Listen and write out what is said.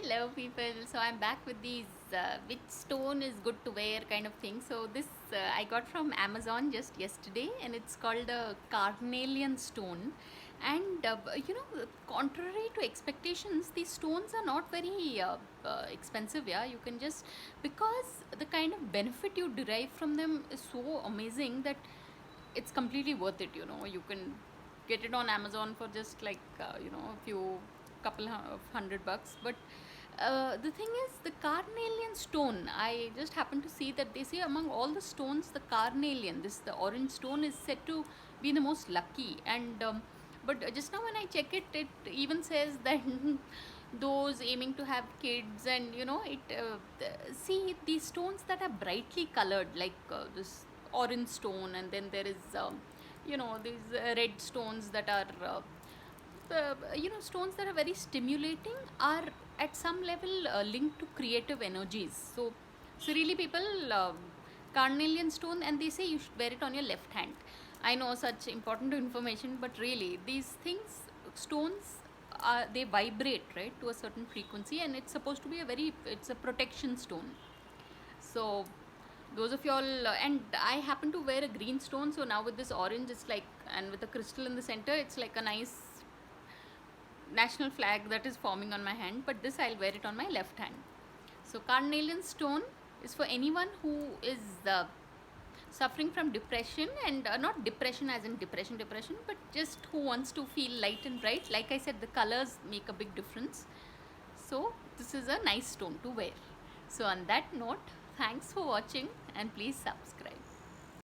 Hello people, so I'm back with these which stone is good to wear kind of thing. So this I got from Amazon just yesterday, and it's called a Carnelian Stone. And contrary to expectations, these stones are not very expensive. Yeah, you can just, because the kind of benefit you derive from them is so amazing that it's completely worth it. You can get it on Amazon for just like a few couple of $100. But the thing is, the carnelian stone, I just happened to see that they say among all the stones, the carnelian, the orange stone, is said to be the most lucky. And but just now when I check it, it even says that those aiming to have kids, and it see these stones that are brightly colored, like this orange stone, and then there is these red stones that are stones that are very stimulating, are at some level linked to creative energies. So really people, carnelian stone, and they say you should wear it on your left hand. I know such important information, but really these things, stones, they vibrate, right, to a certain frequency, and it's supposed to be it's a protection stone. So those of y'all, and I happen to wear a green stone, so now with this orange, it's like, and with a crystal in the center, it's like a nice national flag that is forming on my hand. But this, I'll wear it on my left hand. So carnelian stone is for anyone who is suffering from depression, and not depression as in depression, but just who wants to feel light and bright. Like I said, the colors make a big difference. So this is a nice stone to wear. So on that note, thanks for watching, and please subscribe.